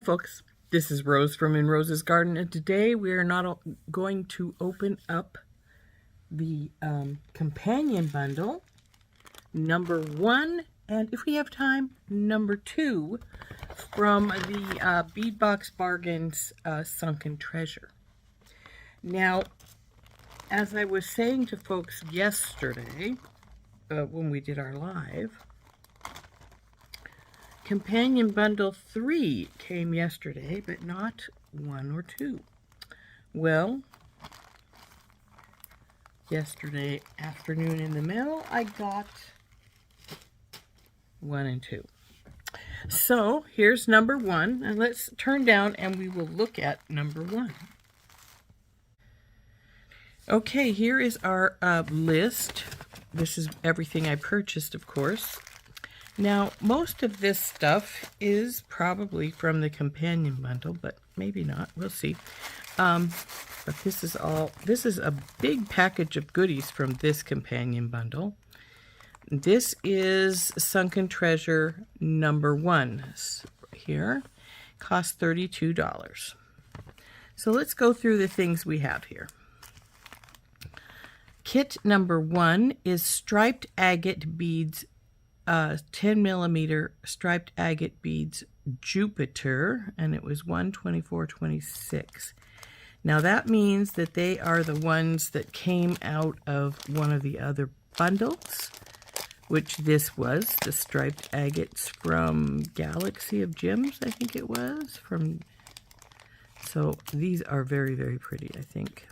folks, this is Rose from In Rose's Garden, and today we are not going to open up the companion bundle number 1, and if we have time, number 2 from the Bead Box Bargains Sunken Treasure. Now, as I was saying to folks yesterday when we did our live, Companion Bundle 3 came yesterday, but not 1 or 2. Well, yesterday afternoon in the mail, I got 1 and 2. So here's number 1, and let's turn down and we will look at number 1. Okay, here is our list. This is everything I purchased, of course. Now, most of this stuff is probably from the companion bundle, but maybe not. We'll see. But this is a big package of goodies from this companion bundle. This is Sunken Treasure number 1 here. Cost $32. So let's go through the things we have here. Kit number 1 is striped agate beads, 10 millimeter striped agate beads Jupiter, and it was $124.26. Now that means that they are the ones that came out of one of the other bundles, which this was, the striped agates from Galaxy of Gems, I think it was. So these are very, very pretty, I think.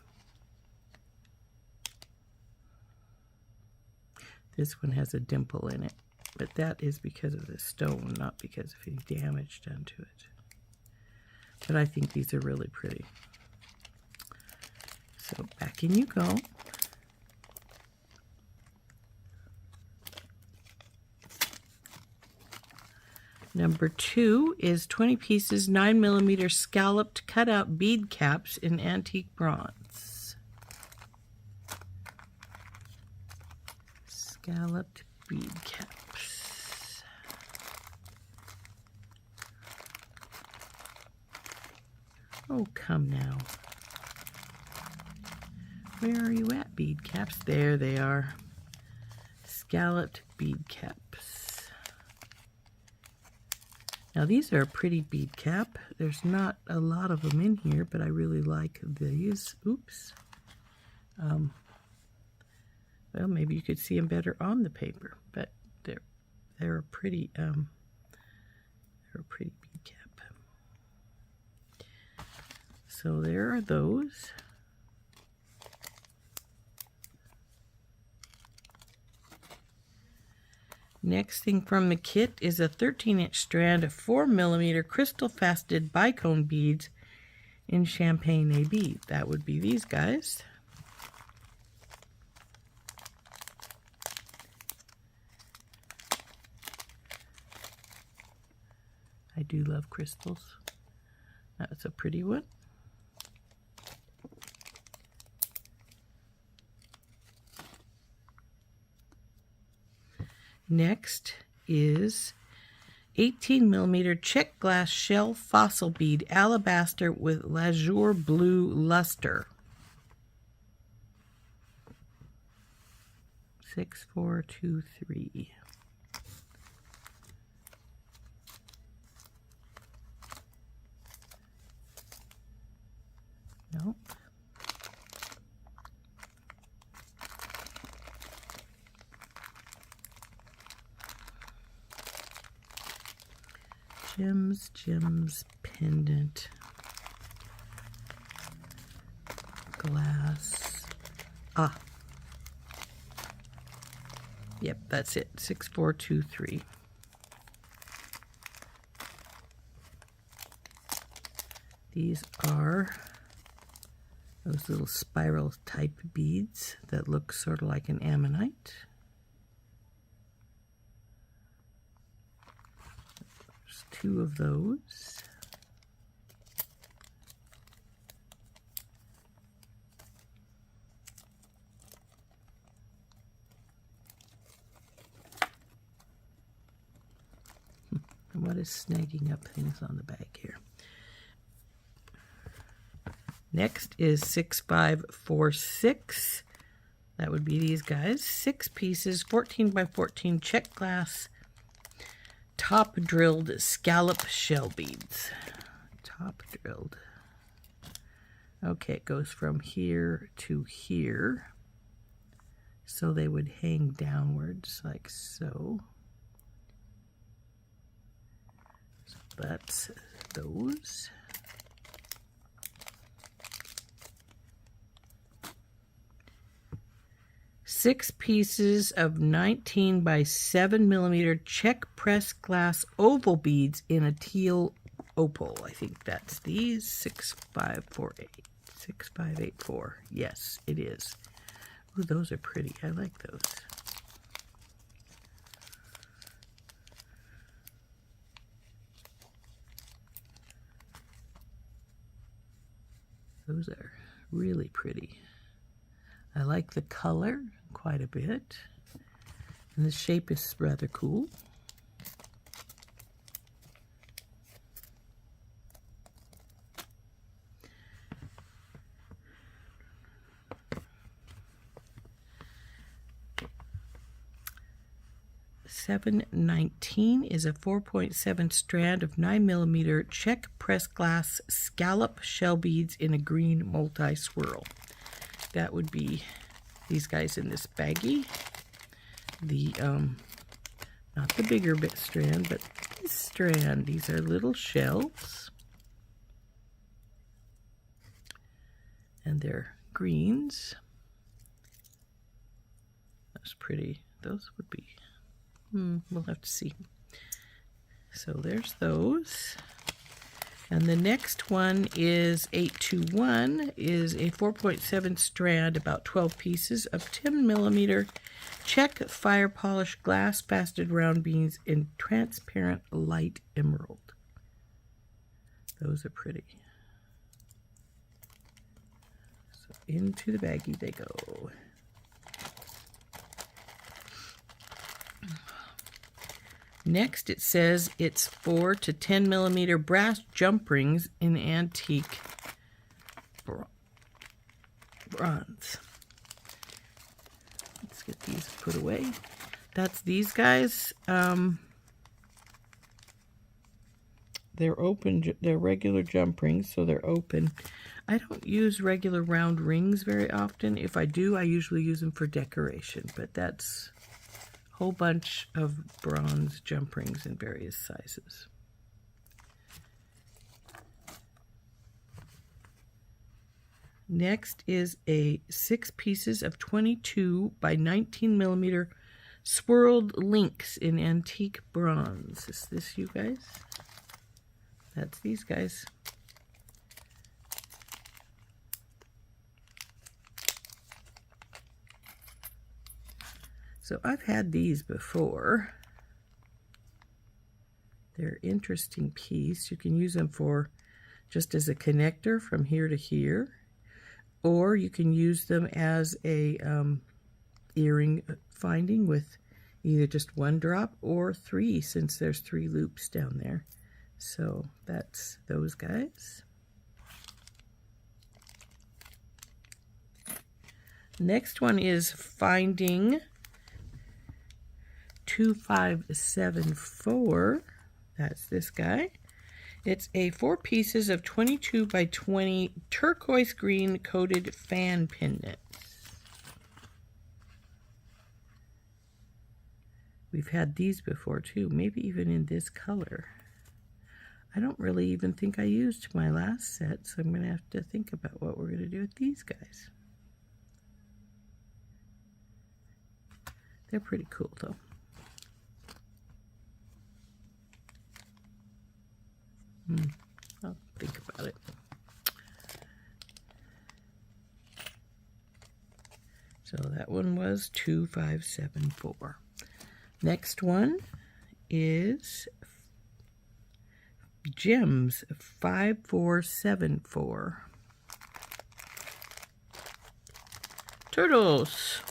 This one has a dimple in it, but that is because of the stone, not because of any damage done to it. But I think these are really pretty. So back in you go. Number 2 is 20 pieces, 9 millimeter scalloped cutout bead caps in antique bronze. Scalloped bead caps. Oh, come now. Where are you at, bead caps? There they are. Scalloped bead caps. Now these are a pretty bead cap. There's not a lot of them in here, but I really like these. Oops. Well, maybe you could see them better on the paper, but they're a pretty bead cap. So there are those. Next thing from the kit is a 13-inch strand of 4 millimeter crystal faceted bicone beads in Champagne A bead. That would be these guys. I do love crystals. That's a pretty one. Next is 18 millimeter check glass shell fossil bead alabaster with lazure blue luster. 6423. Nope. Gems pendant. Glass. Ah. Yep, that's it. 6423. These are those little spiral type beads that look sort of like an ammonite. There's 2 of those. And what is snagging up things on the bag here? Next is 6546. That would be these guys. 6 pieces, 14 by 14 check glass, top drilled scallop shell beads. Top drilled. Okay, it goes from here to here. So they would hang downwards like so. So that's those. Six pieces of 19 by 7 millimeter check press glass oval beads in a teal opal. I think that's these. 6548. 6584. Yes, it is. Ooh, those are pretty. I like those. Those are really pretty. I like the color quite a bit. And the shape is rather cool. $7.19 is a 4.7 strand of 9 millimeter check press glass scallop shell beads in a green multi-swirl. That would be these guys in this baggie. The not the bigger bit strand, but this strand. These are little shells, and they're greens. That's pretty. Those would be. We'll have to see. So there's those. And the next one is 821, is a 4.7 strand, about 12 pieces of 10 millimeter check fire polished glass faceted round beads in transparent light emerald. Those are pretty. So into the baggie they go. Next, it says it's 4 to 10 millimeter brass jump rings in antique bronze. Let's get these put away. That's these guys. They're open. They're regular jump rings, so they're open. I don't use regular round rings very often. If I do, I usually use them for decoration, but that's whole bunch of bronze jump rings in various sizes. Next is a 6 pieces of 22 by 19 millimeter swirled links in antique bronze. Is this you guys? That's these guys. So I've had these before. They're an interesting piece. You can use them for just as a connector from here to here, or you can use them as a earring finding with either just 1 drop or 3, since there's 3 loops down there. So that's those guys. Next one is finding 2574. That's this guy. It's a 4 pieces of 22 by 20 turquoise green coated fan pendants. We've had these before too, maybe even in this color. I don't really even think I used my last set, so I'm going to have to think about what we're going to do with these guys. They're pretty cool though. I'll think about it. So that one was 2574. Next one is Gems 5474. Turtles.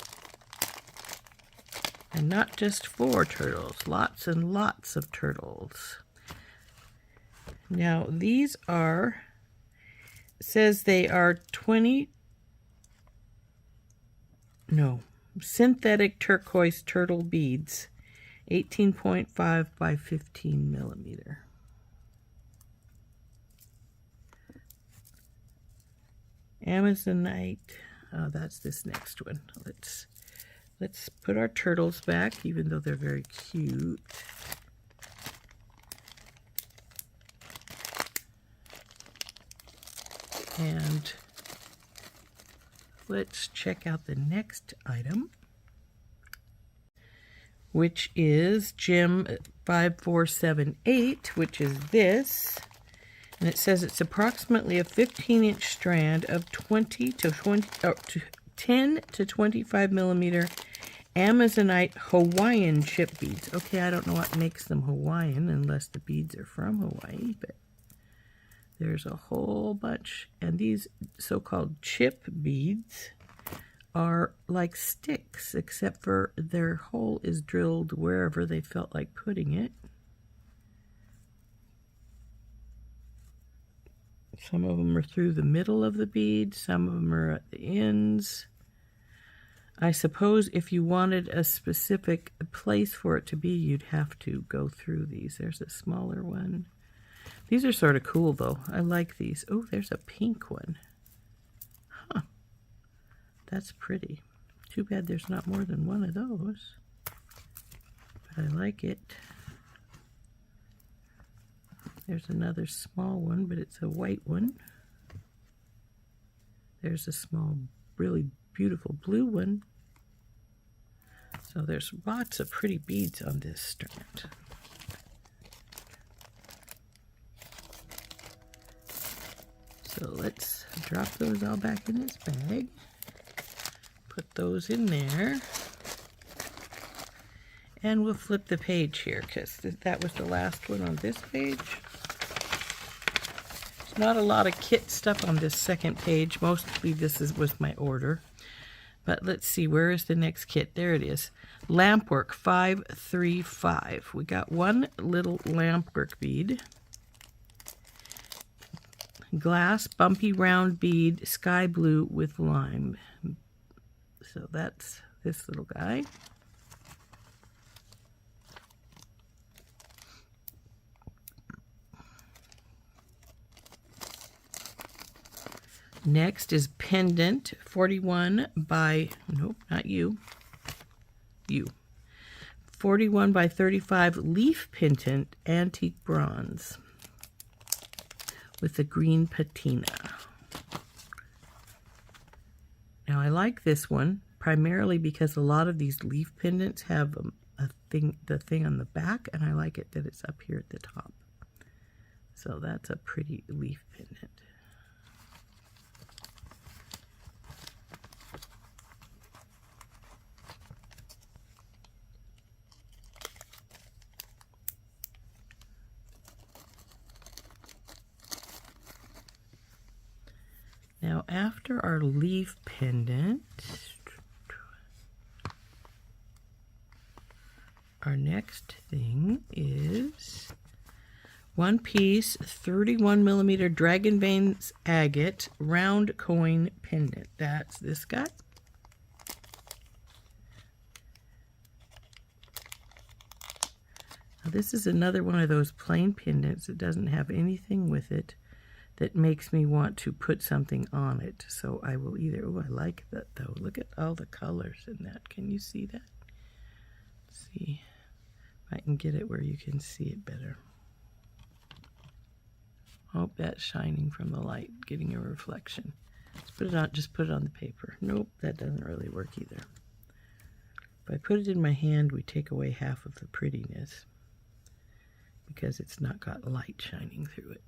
And not just 4 turtles, lots and lots of turtles. Now these are says they are synthetic turquoise turtle beads, 18.5 by 15 millimeter. Amazonite. Oh, that's this next one. Let's put our turtles back, even though they're very cute. And let's check out the next item, which is Gem 5478, which is this. And it says it's approximately a 15-inch strand of 10 to 25 millimeter Amazonite Hawaiian chip beads. Okay, I don't know what makes them Hawaiian unless the beads are from Hawaii, but there's a whole bunch. And these so-called chip beads are like sticks, except for their hole is drilled wherever they felt like putting it. Some of them are through the middle of the bead, some of them are at the ends. I suppose if you wanted a specific place for it to be, you'd have to go through these. There's a smaller one. These are sort of cool, though. I like these. Oh, there's a pink one. Huh. That's pretty. Too bad there's not more than one of those. But I like it. There's another small one, but it's a white one. There's a small, really beautiful blue one. So there's lots of pretty beads on this strand. So let's drop those all back in this bag. Put those in there. And we'll flip the page here because that was the last one on this page. There's not a lot of kit stuff on this second page. Mostly this was my order. But let's see, where is the next kit? There it is. Lampwork 535. We got one little lampwork bead. Glass bumpy round bead, sky blue with lime. So that's this little guy. Next is pendant 41 by, nope, not you. 41 by 35 leaf pendant, antique bronze with the green patina. Now I like this one primarily because a lot of these leaf pendants have the thing on the back, and I like it that it's up here at the top. So that's a pretty leaf pendant. Now, after our leaf pendant, our next thing is one piece 31 millimeter Dragon Veins agate round coin pendant. That's this guy. Now, this is another one of those plain pendants. It doesn't have anything with it that makes me want to put something on it. So I will either, oh, I like that though. Look at all the colors in that. Can you see that? Let's see if I can get it where you can see it better. Oh, that's shining from the light, getting a reflection. Let's put it on, just put it on the paper. Nope, that doesn't really work either. If I put it in my hand, we take away half of the prettiness because it's not got light shining through it.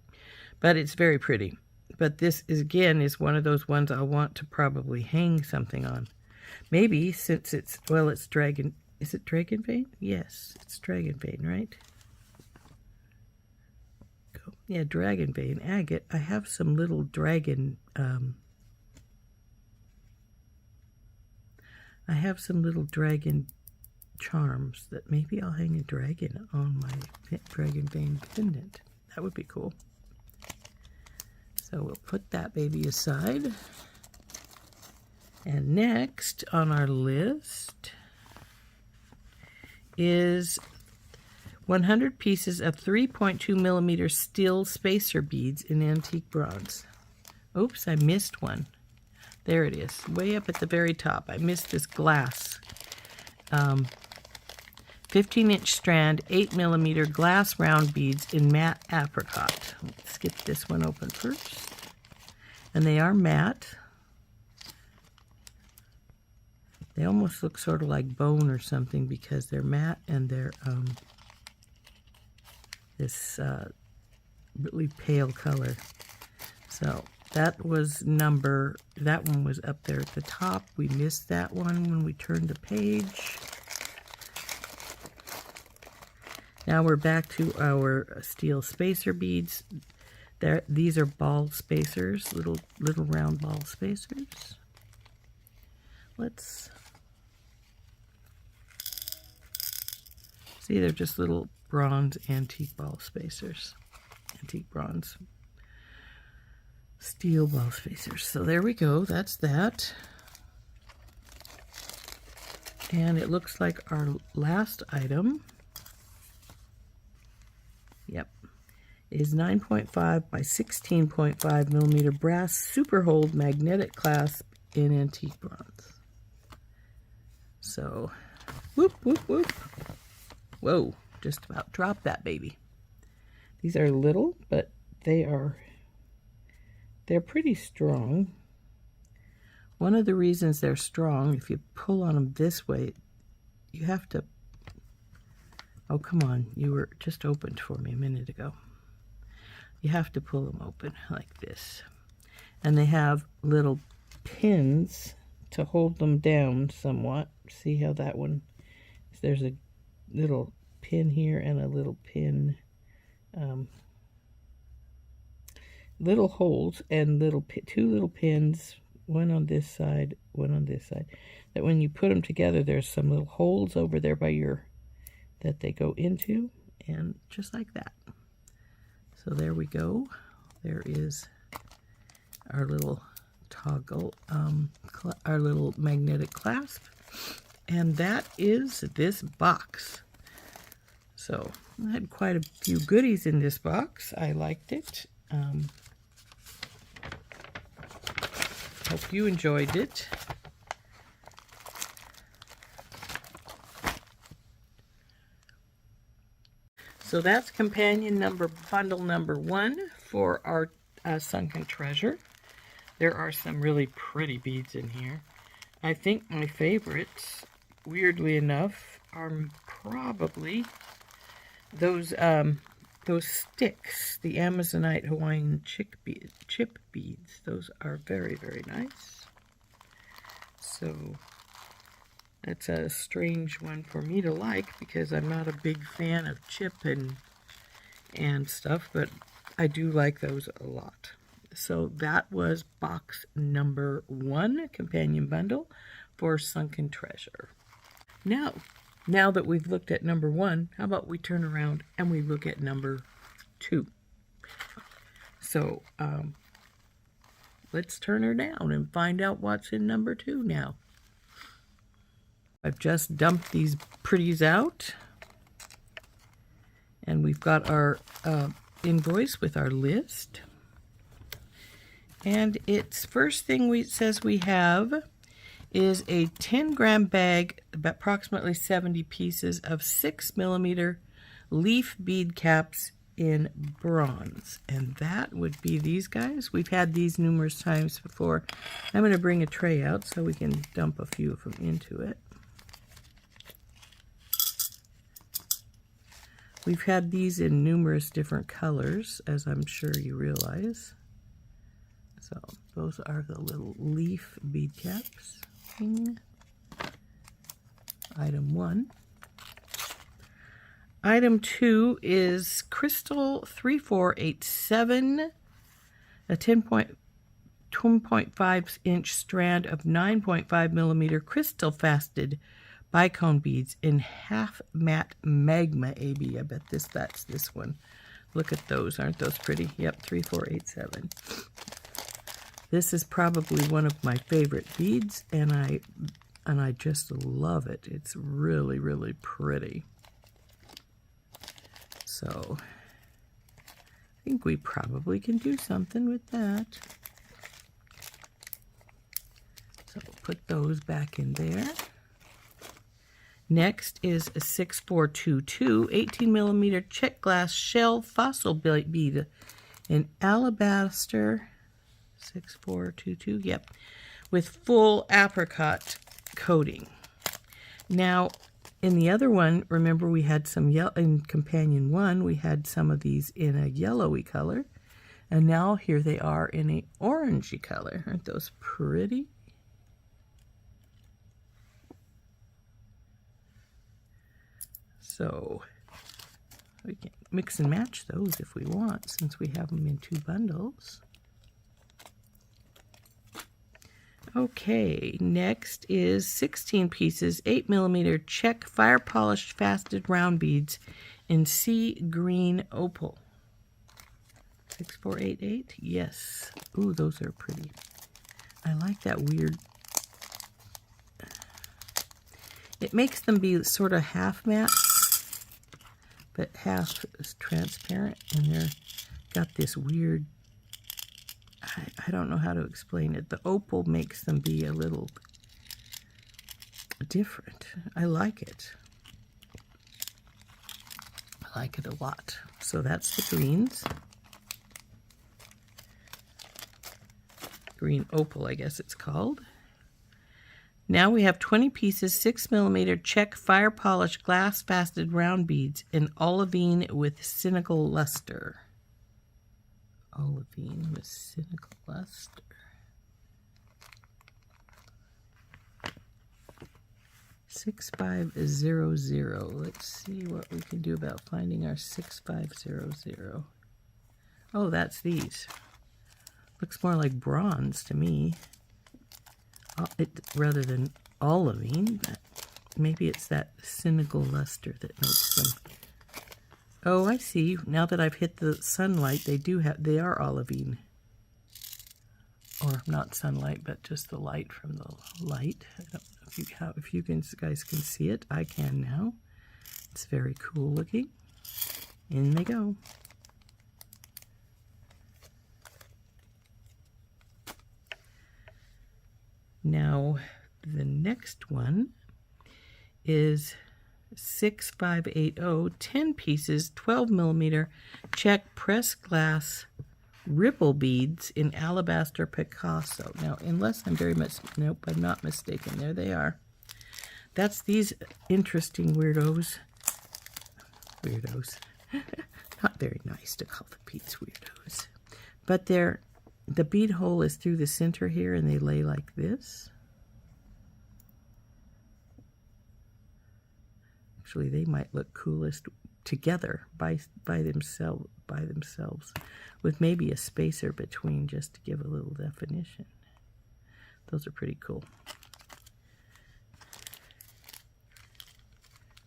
But it's very pretty. But this is, again, is one of those ones I'll want to probably hang something on. Maybe since it's, well, it's dragon, is it dragon vein? Yes, it's dragon vein, right? Yeah, dragon vein agate. I have some little dragon, charms that maybe I'll hang a dragon on my dragon vein pendant. That would be cool. So we'll put that baby aside. And next on our list is 100 pieces of 3.2 millimeter steel spacer beads in antique bronze. Oops, I missed one. There it is, way up at the very top. I missed this glass. 15-inch strand, 8 millimeter glass round beads in matte apricot. Let's get this one open first. And they are matte. They almost look sort of like bone or something because they're matte and they're this really pale color. So that one was up there at the top. We missed that one when we turned the page. Now we're back to our steel spacer beads. These are ball spacers, little round ball spacers. Let's see, they're just little bronze antique ball spacers. Antique bronze steel ball spacers. So there we go, that's that. And it looks like our last item, yep, is 9.5 by 16.5 millimeter brass super hold magnetic clasp in antique bronze. So, whoop, whoop, whoop. Whoa, just about dropped that baby. These are little, but they're pretty strong. One of the reasons they're strong, if you pull on them this way, you have to, oh, come on, you were just opened for me a minute ago. You have to pull them open like this. And they have little pins to hold them down somewhat. See how that one, there's a little pin here and a little pin, little holes and two little pins, one on this side, one on this side, that when you put them together, there's some little holes over there by that they go into, and just like that. So there we go. There is our little toggle, our little magnetic clasp, and that is this box. So I had quite a few goodies in this box. I liked it. Hope you enjoyed it. So that's bundle number 1 for our Sunken Treasure. There are some really pretty beads in here. I think my favorites, weirdly enough, are probably those sticks, the Amazonite Hawaiian chip beads. Those are very, very nice. So that's a strange one for me to like because I'm not a big fan of chip and stuff, but I do like those a lot. So that was box number 1, companion bundle for Sunken Treasure. Now that we've looked at number 1, how about we turn around and we look at number 2? So let's turn her down and find out what's in number 2 now. I've just dumped these pretties out, and we've got our invoice with our list. And its first thing it says we have is a 10-gram bag, approximately 70 pieces of 6 millimeter leaf bead caps in bronze. And that would be these guys. We've had these numerous times before. I'm going to bring a tray out so we can dump a few of them into it. We've had these in numerous different colors, as I'm sure you realize. So those are the little leaf bead caps. Item 1. Item 2 is Crystal 3487, a 10.5 inch strand of 9.5 millimeter crystal faceted bicone beads in half matte magma AB. I bet that's this one. Look at those. Aren't those pretty? Yep, 3487. This is probably one of my favorite beads, and I just love it. It's really, really pretty. So I think we probably can do something with that. So we'll put those back in there. Next is a 6422 18mm check glass shell fossil bead in alabaster. 6422, yep, with full apricot coating. Now, in the other one, remember we had some yellow in Companion 1, we had some of these in a yellowy color, and now here they are in a orangey color. Aren't those pretty? So we can mix and match those if we want, since we have them in 2 bundles. Okay, next is 16 pieces, 8mm check fire polished faceted round beads in sea green opal. 6488, yes. Ooh, those are pretty. I like that weird. It makes them be sort of half matte, but half is transparent, and they're got this weird, I don't know how to explain it. The opal makes them be a little different. I like it. I like it a lot. So that's the greens. Green opal, I guess it's called. Now we have 20 pieces, 6mm check fire polished glass faceted round beads in olivine with cynical luster. Olivine with cynical luster. $6500. Let's see what we can do about finding our 6500. Oh, that's these. Looks more like bronze to me. Rather than olivine, but maybe it's that cynical luster that makes them. Oh, I see. Now that I've hit the sunlight, they are olivine. Or not sunlight, but just the light from the light. I don't know if you guys can see it. I can now. It's very cool looking. In they go. Now, the next one is 6580, 10 pieces, 12mm check pressed glass ripple beads in alabaster Picasso. Now, unless I'm nope, I'm not mistaken. There they are. That's these interesting weirdos. Not very nice to call the beads weirdos. But the bead hole is through the center here, and they lay like this. Actually, they might look coolest together by themselves, with maybe a spacer between just to give a little definition. Those are pretty cool.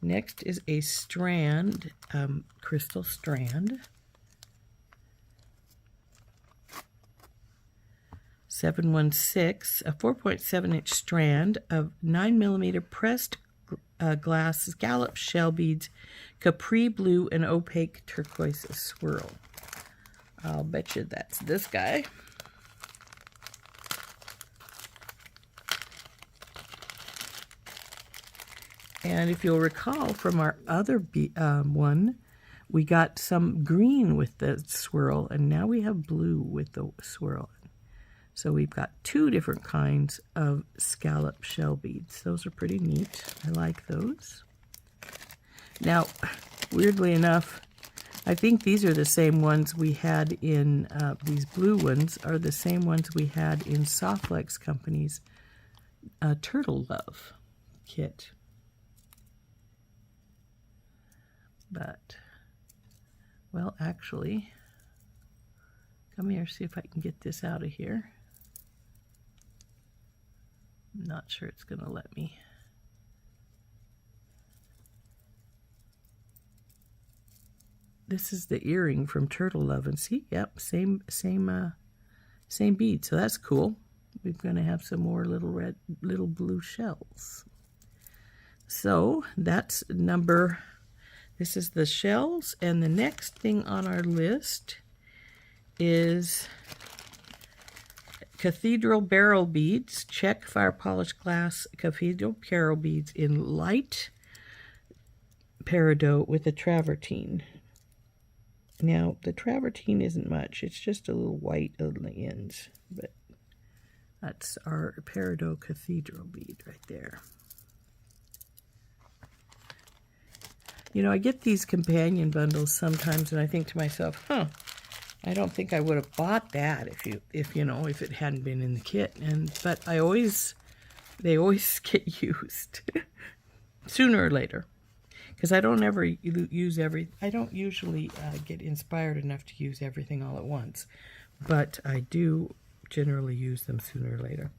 Next is a strand, crystal strand. 716, a 4.7-inch strand of 9mm pressed glass scallop shell beads, capri blue and opaque turquoise swirl. I'll bet you that's this guy. And if you'll recall from our other one, we got some green with the swirl, and now we have blue with the swirl. So we've got 2 different kinds of scallop shell beads. Those are pretty neat. I like those. Now, weirdly enough, I think these are the same ones we had in, these blue ones are the same ones we had in Softlex Company's Turtle Love kit. But, well, actually, come here, see if I can get this out of here. I'm not sure it's going to let me. this is the earring from Turtle Love, and see, yep, same bead. So that's cool. We're going to have some more little blue shells. So that's this is the shells, and the next thing on our list is Cathedral Barrel Beads, Czech Fire Polished Glass Cathedral Barrel Beads in light peridot with a travertine. Now, the travertine isn't much. It's just a little white on the ends, but that's our peridot cathedral bead right there. You know, I get these companion bundles sometimes, and I think to myself, I don't think I would have bought that if it hadn't been in the kit. But they always get used sooner or later, because I don't ever use I don't usually get inspired enough to use everything all at once, but I do generally use them sooner or later.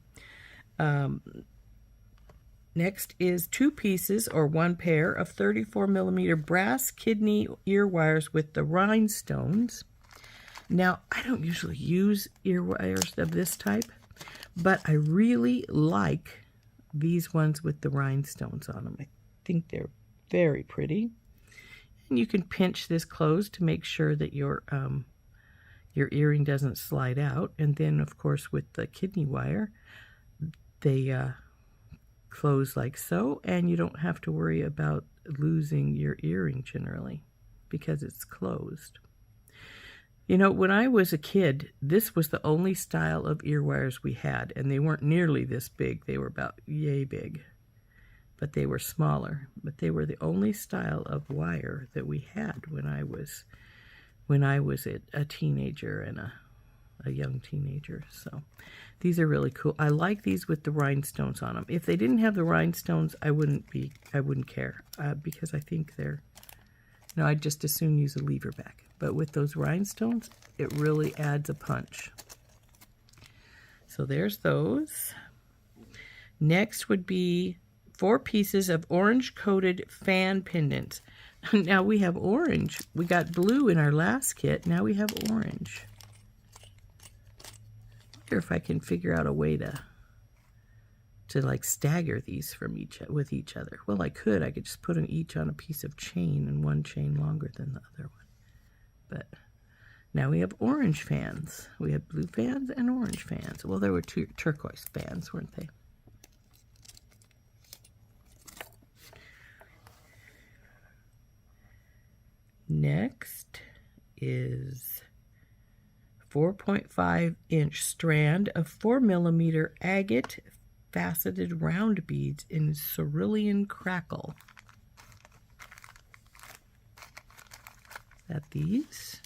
Next is 2 pieces or 1 pair of 34mm brass kidney ear wires with the rhinestones. Now, I don't usually use ear wires of this type, but I really like these ones with the rhinestones on them. I think they're very pretty. And you can pinch this closed to make sure that your earring doesn't slide out. And then, of course, with the kidney wire, they close like so, and you don't have to worry about losing your earring generally because it's closed. You know, when I was a kid, this was the only style of ear wires we had, and they weren't nearly this big. They were about yay big, but they were smaller. But they were the only style of wire that we had when I was a teenager and a young teenager. So these are really cool. I like these with the rhinestones on them. If they didn't have the rhinestones, I wouldn't care, because I think they're, I'd just as soon use a lever back. But with those rhinestones, it really adds a punch. So there's those. Next would be 4 pieces of orange-coated fan pendants. Now we have orange. We got blue in our last kit. Now we have orange. I wonder if I can figure out a way to like stagger these with each other. Well, I could just put them each on a piece of chain, and one chain longer than the other one. But now we have orange fans. We have blue fans and orange fans. Well, there were 2 turquoise fans, weren't they? Next is 4.5-inch strand of 4mm agate faceted round beads in cerulean crackle. At these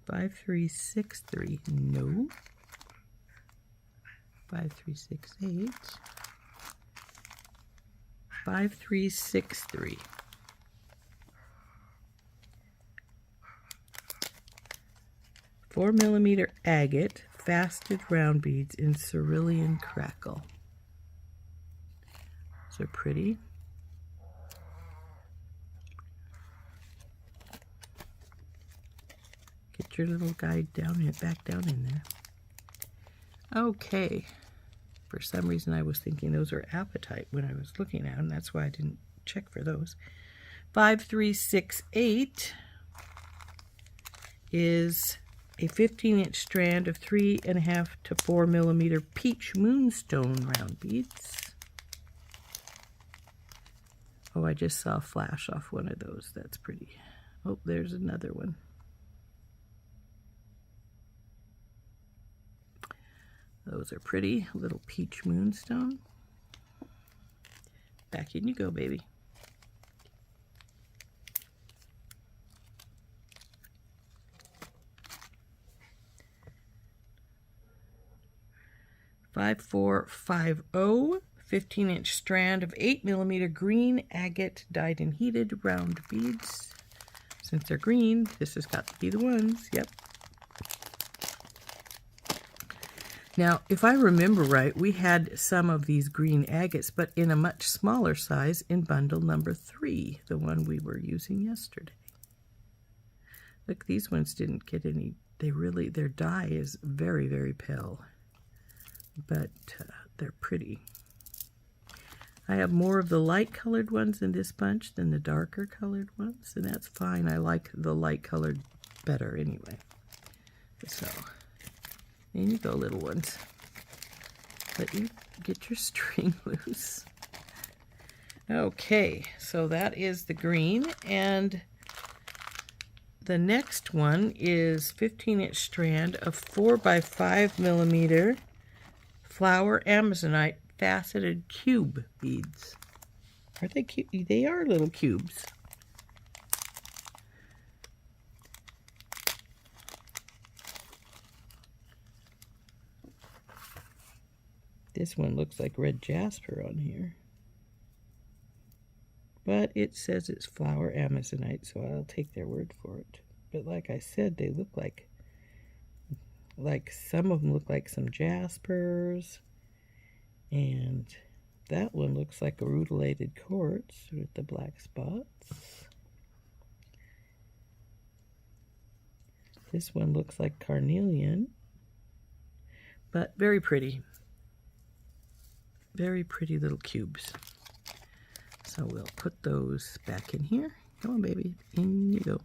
5363, no, 5368, 5363. $4mm agate faceted round beads in cerulean crackle. Those are pretty. Get your little guy back down in there. Okay. For some reason I was thinking those are apatite when I was looking at them. That's why I didn't check for those. 5368 is a 15-inch strand of 3.5 to 4mm peach moonstone round beads. Oh, I just saw a flash off one of those. That's pretty. Oh, there's another one. Those are pretty. Little peach moonstone. Back in you go, baby. $5450, 15-inch strand of 8mm green agate dyed and heated round beads. Since they're green, this has got to be the ones. Yep. Now, if I remember right, we had some of these green agates, but in a much smaller size in bundle number 3, the one we were using yesterday. Look, these ones didn't get any, their dye is very, very pale, but they're pretty. I have more of the light colored ones in this bunch than the darker colored ones, and that's fine. I like the light colored better anyway. So, there you go, little ones. Let you get your string loose. Okay, so that is the green, and the next one is 15-inch strand of 4x5mm flower Amazonite faceted cube beads. Are they cute? They are little cubes. This one looks like red jasper on here, but it says it's flower Amazonite, so I'll take their word for it. But like I said, they look like some of them look like some jaspers, and that one looks like a rutilated quartz with the black spots. This one looks like carnelian, but very pretty. Very pretty little cubes. So we'll put those back in here. Come on, baby. In you go.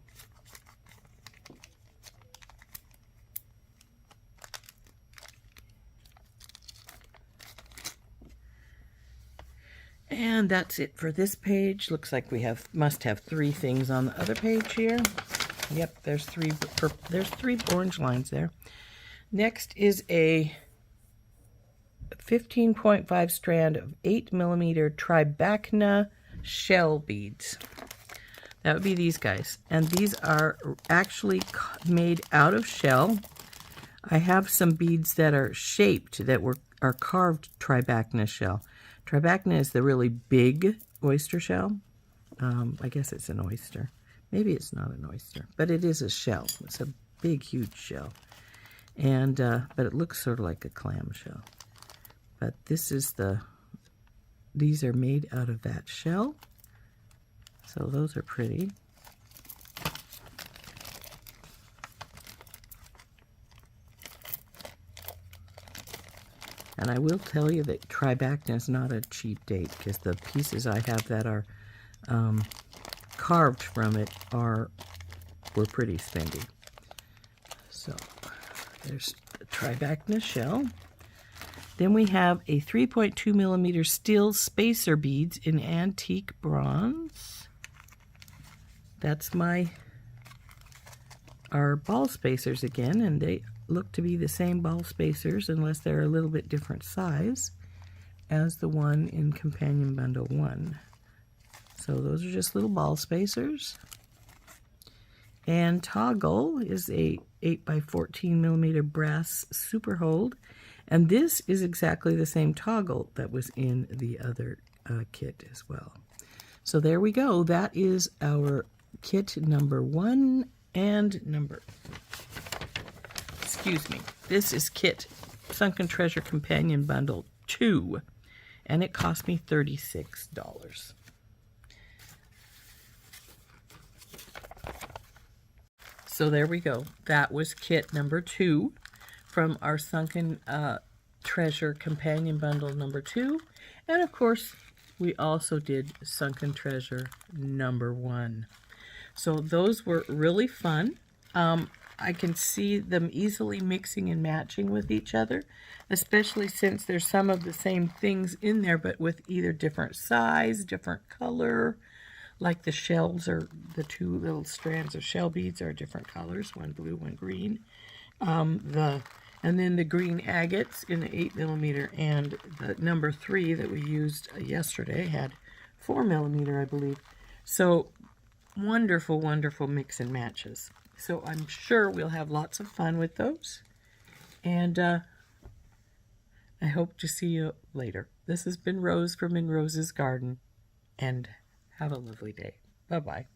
And that's it for this page. Looks like we must have 3 things on the other page here. Yep, there's 3 orange lines there. Next is a 15.5 strand of 8mm Tribacna shell beads. That would be these guys. And these are actually made out of shell. I have some beads that are shaped that are carved Tribacna shell. Tribacna is the really big oyster shell. I guess it's an oyster. Maybe it's not an oyster, but it is a shell. It's a big, huge shell. And but it looks sort of like a clam shell. But these are made out of that shell. So those are pretty. And I will tell you that Tribacna is not a cheap date, because the pieces I have that are carved from it were pretty spendy. So there's the Tribacna shell. Then we have a 3.2mm steel spacer beads in antique bronze. That's our ball spacers again, and they look to be the same ball spacers unless they're a little bit different size as the one in Companion Bundle 1. So those are just little ball spacers. And toggle is a 8x14mm brass super hold. And this is exactly the same toggle that was in the other kit as well. So there we go. That is our kit number 1 and excuse me. This is kit Sunken Treasure Companion Bundle 2. And it cost me $36. So there we go. That was kit number 2 from our Sunken Treasure Companion Bundle number 2. And of course, we also did Sunken Treasure number 1. So those were really fun. I can see them easily mixing and matching with each other, especially since there's some of the same things in there, but with either different size, different color. Like the shells, or the 2 little strands of shell beads are different colors, one blue, one green. And then the green agates in the 8mm, and the number 3 that we used yesterday had 4mm, I believe. So wonderful, wonderful mix and matches. So I'm sure we'll have lots of fun with those. And I hope to see you later. This has been Rose from In Rose's Garden, and have a lovely day. Bye-bye.